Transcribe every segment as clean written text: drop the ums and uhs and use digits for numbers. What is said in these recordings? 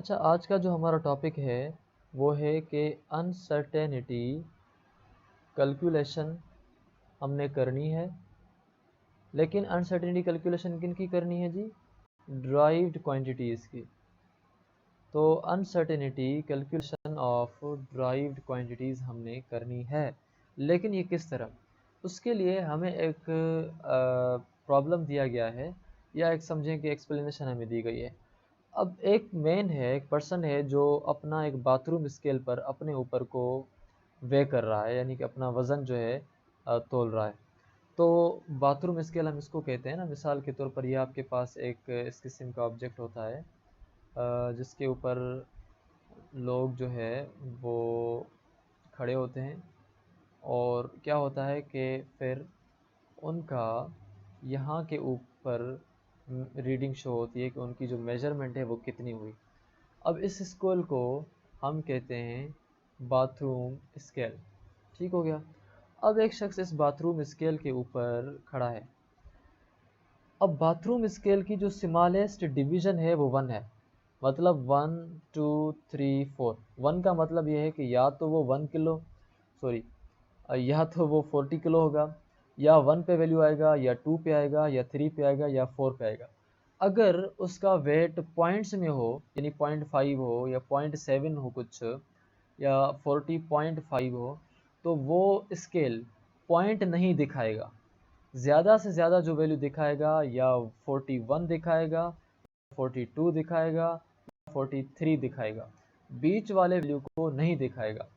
अच्छा, आज का जो हमारा टॉपिक है वो है कि अनसर्टेनिटी कैलकुलेशन हमने करनी है। लेकिन अनसर्टेनिटी कैलकुलेशन किन की करनी है जी? ड्राइव्ड क्वांटिटीज़ की। तो uncertainty calculation of derived quantities हमने करनी है, लेकिन ये किस तरह? उसके लिए हमें एक प्रॉब्लम दिया गया है, या एक समझें कि एक्सप्लेनेशन हमें दी गई है। अब एक मैन है, एक पर्सन है जो अपना एक बाथरूम स्केल पर अपने ऊपर को वे कर रहा है, यानी कि अपना वज़न जो है तोल रहा है। तो बाथरूम स्केल हम इसको कहते हैं ना, मिसाल के तौर पर ये आपके पास एक इस किस्म का ऑब्जेक्ट होता है जिसके ऊपर लोग जो है वो खड़े होते हैं, और क्या होता है कि फिर उनका यहाँ के ऊपर रीडिंग शो होती है कि उनकी जो मेजरमेंट है वो कितनी हुई। अब इस स्केल को हम कहते हैं बाथरूम स्केल। ठीक हो गया। अब एक शख्स इस बाथरूम स्केल के ऊपर खड़ा है। अब बाथरूम स्केल की जो स्मॉलेस्ट डिवीज़न है वो 1 है, मतलब 1 2 3 4। 1 का मतलब ये है कि या तो वो 1 किलो सॉरी या तो वो 40 किलो होगा, या 1 पे वैल्यू आएगा, या 2 पे आएगा, या 3 पे आएगा, या 4 पे आएगा। अगर उसका वेट पॉइंट्स में हो, यानी 0.5 हो या 0.7 हो कुछ, या 40.5 हो, तो वो स्केल पॉइंट नहीं दिखाएगा। ज़्यादा से ज़्यादा जो वैल्यू दिखाएगा या 41 दिखाएगा, 42 दिखाएगा, 43 दिखाएगा, बीच वाले वैल्यू को नहीं दिखाएगा।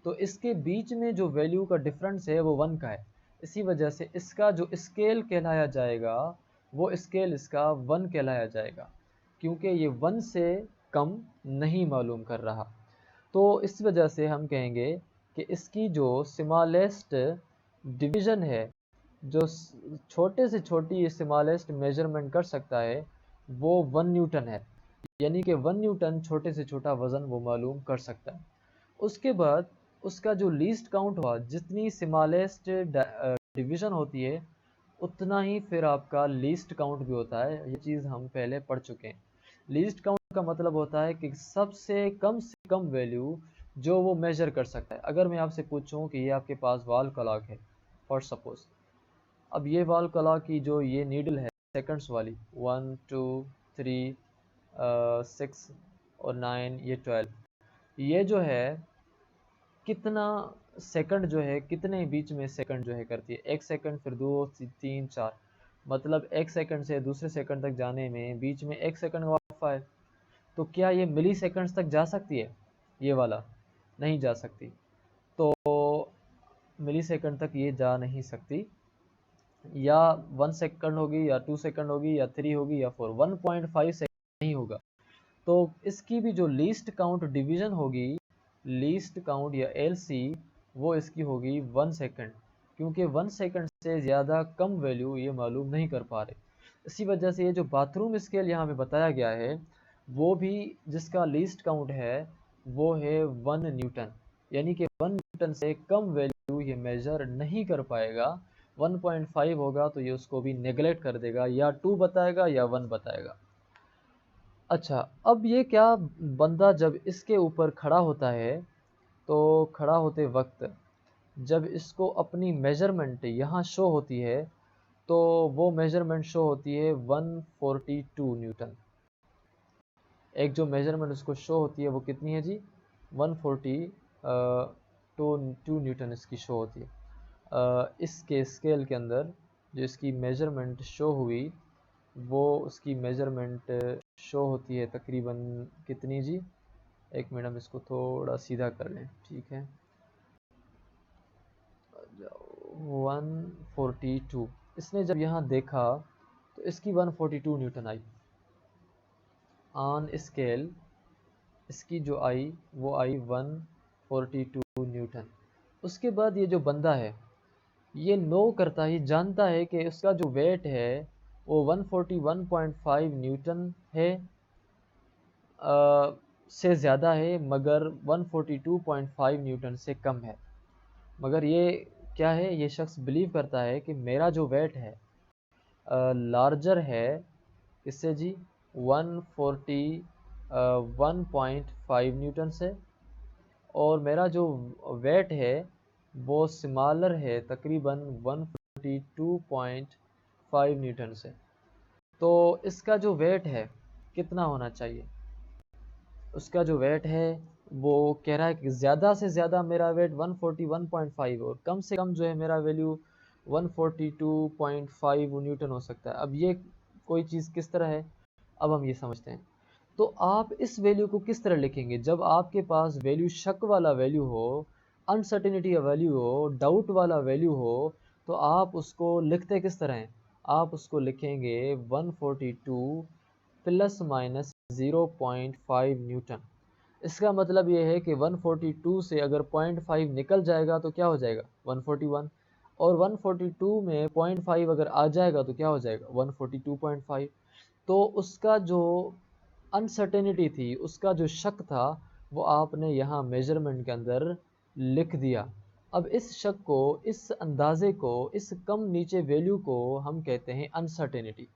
तो इसके बीच में जो वैल्यू का डिफरेंस है वो 1 का है। इसी वजह से इसका जो स्केल कहलाया जाएगा वो स्केल इसका 1 कहलाया जाएगा, क्योंकि ये 1 से कम नहीं मालूम कर रहा। तो इस वजह से हम कहेंगे कि इसकी जो स्मॉलेस्ट डिवीज़न है, जो छोटे से छोटी स्मॉलेस्ट मेजरमेंट कर सकता है, वो 1 न्यूटन है। यानी कि 1 न्यूटन छोटे से छोटा वज़न वो मालूम कर सकता है। उसके बाद उसका जो लीस्ट काउंट हुआ, जितनी स्मॉलेस्ट डिवीज़न होती है उतना ही फिर आपका लीस्ट काउंट भी होता है। ये चीज़ हम पहले पढ़ चुके हैं। लीस्ट काउंट का मतलब होता है कि सबसे कम वैल्यू जो वो मेजर कर सकता है। अगर मैं आपसे पूछूं कि ये आपके पास वॉल क्लॉक है फॉर सपोज, अब ये वॉल क्लॉक की जो ये नीडल है सेकंड्स वाली, 1 2 3 6 और 9, ये 12, ये जो है कितना सेकंड जो है, कितने बीच में सेकंड जो है करती है? 1 सेकंड, फिर 2 3 4, मतलब 1 सेकंड से दूसरे सेकंड तक जाने में बीच में 1 सेकंड का वक्फा है। तो क्या ये मिली सेकंड्स तक जा सकती है? ये वाला नहीं जा सकती। तो मिली सेकंड तक ये जा नहीं सकती। या 1 सेकंड होगी, या 2 सेकंड होगी, या 3 होगी, या 4, 1.5 सेकंड नहीं होगा। तो इसकी भी जो लीस्ट काउंट डिवीज़न होगी, लीस्ट काउंट या एलसी, वो इसकी होगी 1 सेकंड, क्योंकि 1 सेकंड से ज़्यादा कम वैल्यू ये मालूम नहीं कर पा रहे। इसी वजह से ये जो बाथरूम स्केल यहाँ पे बताया गया है, वो भी जिसका लीस्ट काउंट है वो है 1 न्यूटन, यानी कि 1 न्यूटन से कम वैल्यू ये मेजर नहीं कर पाएगा। 1.5 होगा तो ये उसको भी नेगलेक्ट कर देगा, या 2 बताएगा या 1 बताएगा। अच्छा, अब ये क्या, बंदा जब इसके ऊपर खड़ा होता है तो खड़ा होते वक्त जब इसको अपनी मेजरमेंट यहाँ शो होती है, तो वो मेजरमेंट शो होती है 142 न्यूटन। एक जो मेजरमेंट उसको शो होती है वो कितनी है जी? 142 न्यूटन इसकी शो होती है। इसके स्केल के अंदर जो इसकी मेजरमेंट शो हुई, वो उसकी मेजरमेंट शो होती है तकरीबन कितनी जी? एक मिनट, हम इसको थोड़ा सीधा कर लें, ठीक है। 142, इसने जब यहाँ देखा तो इसकी 142 न्यूटन आई ऑन स्केल। इसकी जो आई वो आई 142 न्यूटन। उसके बाद ये जो बंदा है ये नो करता ही जानता है कि उसका जो वेट है वो 141.5 न्यूटन है, से ज़्यादा है, मगर 142.5 न्यूटन से कम है। मगर ये क्या है, ये शख्स बिलीव करता है कि मेरा जो वेट है लार्जर है, किससे जी? 142 1.5 न्यूटन से, और मेरा जो वेट है वो स्मॉलर है तकरीबन 142.5 न्यूटन से। तो इसका जो वेट है कितना होना चाहिए? उसका जो वेट है वो कह रहा है कि ज़्यादा से ज़्यादा मेरा वेट 141.5 और कम से कम जो है मेरा वैल्यू 142.5 न्यूटन हो सकता है। अब ये कोई चीज़ किस तरह है, अब हम ये समझते हैं। तो आप इस वैल्यू को किस तरह लिखेंगे? जब आपके पास वैल्यू शक वाला वैल्यू हो, अनसर्टेनिटी का वैल्यू हो, डाउट वाला वैल्यू हो, तो आप उसको लिखते किस तरह हैं? आप उसको लिखेंगे 142 प्लस माइनस 0.5 न्यूटन। इसका मतलब ये है कि 142 से अगर 0.5 निकल जाएगा तो क्या हो जाएगा? 141। और 142 में 0.5 अगर आ जाएगा तो क्या हो जाएगा? 142.5। तो उसका जो अनसर्टेनिटी थी, उसका जो शक था, वो आपने यहाँ मेजरमेंट के अंदर लिख दिया। अब इस शक को, इस अंदाजे को, इस कम नीचे वैल्यू को हम कहते हैं अनसर्टेनिटी।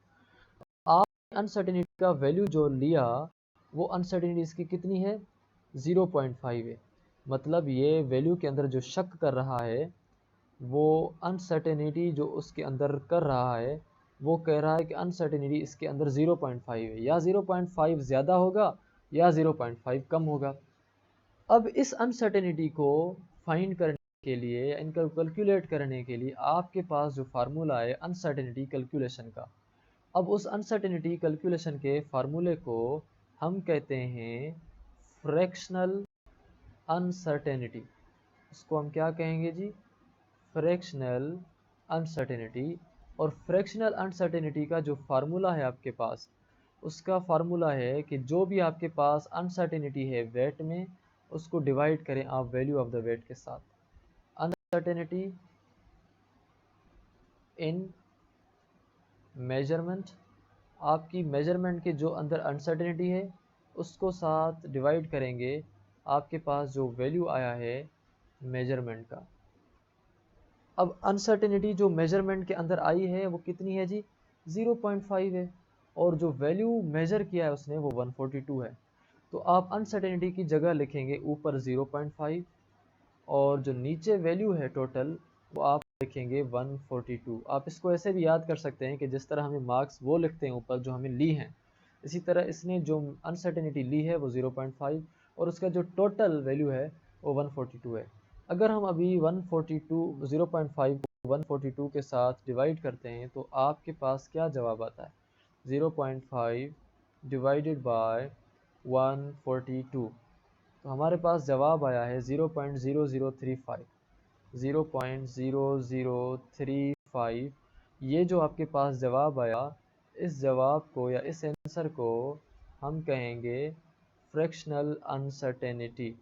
अनसर्टेनिटी का वैल्यू जो लिया वो अनसर्टेनिटी इसकी कितनी है? 0.5 है। मतलब ये वैल्यू के अंदर जो शक कर रहा है, वो अनसर्टेनिटी जो उसके अंदर कर रहा है, वो कह रहा है कि अनसर्टेनिटी इसके अंदर 0.5 है, या 0.5 ज़्यादा होगा या 0.5 कम होगा। अब इस अनसर्टेनिटी को फाइंड करने के लिए या इनको कैलकुलेट करने के लिए आपके पास जो फार्मूला है अनसर्टेनिटी कैलकुलेशन का, अब उस अनसर्टेनिटी कैलकुलेशन के फार्मूले को हम कहते हैं फ्रैक्शनल अनसर्टेनिटी। इसको हम क्या कहेंगे जी? Fractional uncertainty. और फ्रैक्शनल अनसर्टेनिटी का जो फार्मूला है आपके पास, उसका फार्मूला है कि जो भी आपके पास अनसर्टेनिटी है वेट में, उसको डिवाइड करें आप वैल्यू ऑफ द वेट के साथ। अनसर्टेनिटी इन मेजरमेंट, आपकी मेजरमेंट के जो अंदर अनसर्टेनिटी है उसको साथ डिवाइड करेंगे आपके पास जो वैल्यू आया है मेजरमेंट का। अब अनसर्टेनिटी जो मेजरमेंट के अंदर आई है वो कितनी है जी? 0.5 है, और जो वैल्यू मेजर किया है उसने वो 142 है। तो आप अनसर्टेनिटी की जगह लिखेंगे ऊपर 0.5, और जो नीचे वैल्यू है टोटल वो आप लिखेंगे 142। आप इसको ऐसे भी याद कर सकते हैं कि जिस तरह हमें मार्क्स वो लिखते हैं ऊपर जो हमें ली हैं, इसी तरह इसने जो अनसर्टेनिटी ली है वो 0.5 और उसका जो टोटल वैल्यू है वो 142 है। अगर हम अभी 142 0.5 को 142 के साथ डिवाइड करते हैं तो आपके पास क्या जवाब आता है? 0.5 डिवाइडेड बाय 142, तो हमारे पास जवाब आया है 0.0035। 0.0035 ये जो आपके पास जवाब आया, इस जवाब को या इस आंसर को हम कहेंगे फ्रैक्शनल अनसर्टेनिटी।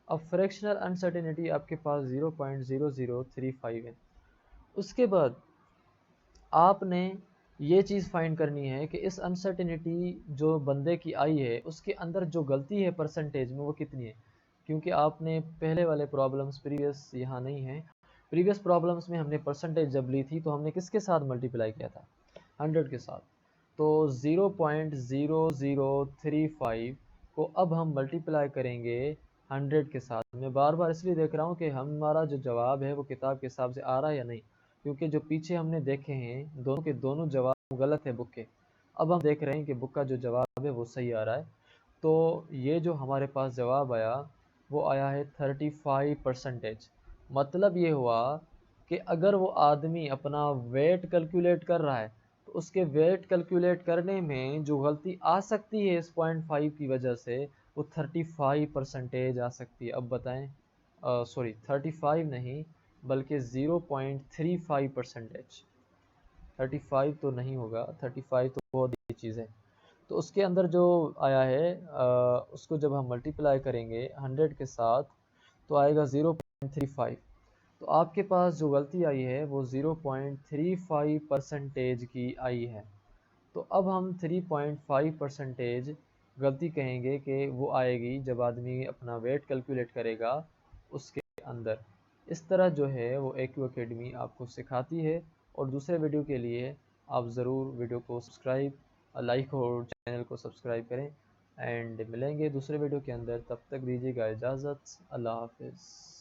अब फ्रैक्शनल अनसर्टेनिटी आपके पास 0.0035 है। उसके बाद आपने ये चीज़ फाइंड करनी है कि इस अनसर्टेनिटी जो बंदे की आई है उसके अंदर जो गलती है परसेंटेज में वो कितनी है, क्योंकि आपने पहले वाले प्रॉब्लम्स प्रीवियस यहाँ नहीं है, प्रीवियस प्रॉब्लम्स में हमने परसेंटेज जब ली थी तो हमने किसके साथ मल्टीप्लाई किया था? 100 के साथ। तो 0.0035 को अब हम मल्टीप्लाई करेंगे 100 के साथ। मैं बार बार इसलिए देख रहा हूँ कि हमारा जो जवाब है वो किताब के हिसाब से आ रहा है या नहीं, क्योंकि जो पीछे हमने देखे हैं दोनों के दोनों जवाब गलत है बुक के। अब हम देख रहे हैं कि बुक का जो जवाब है वो सही आ रहा है। तो ये जो हमारे पास जवाब आया वो आया है 35%। मतलब ये हुआ कि अगर वो आदमी अपना वेट कैलकुलेट कर रहा है तो उसके वेट कैलकुलेट करने में जो गलती आ सकती है इस 0.5 की वजह से वो 35% आ सकती है। अब बताएं, सॉरी 35 नहीं बल्कि 0.35%। 35 तो नहीं होगा, 35 तो बहुत ही चीज़ है। तो उसके अंदर जो आया है उसको जब हम मल्टीप्लाई करेंगे 100 के साथ तो आएगा 0.35। तो आपके पास जो गलती आई है वो 0.35% की आई है। तो अब हम 3.5% गलती कहेंगे कि वो आएगी जब आदमी अपना वेट कैलकुलेट करेगा उसके अंदर। इस तरह जो है वो AQ Academy आपको सिखाती है। और दूसरे वीडियो के लिए आप ज़रूर वीडियो को सब्सक्राइब, लाइक और चैनल को सब्सक्राइब करें। एंड मिलेंगे दूसरे वीडियो के अंदर, तब तक दीजिएगा इजाज़त। अल्लाह हाफिज़।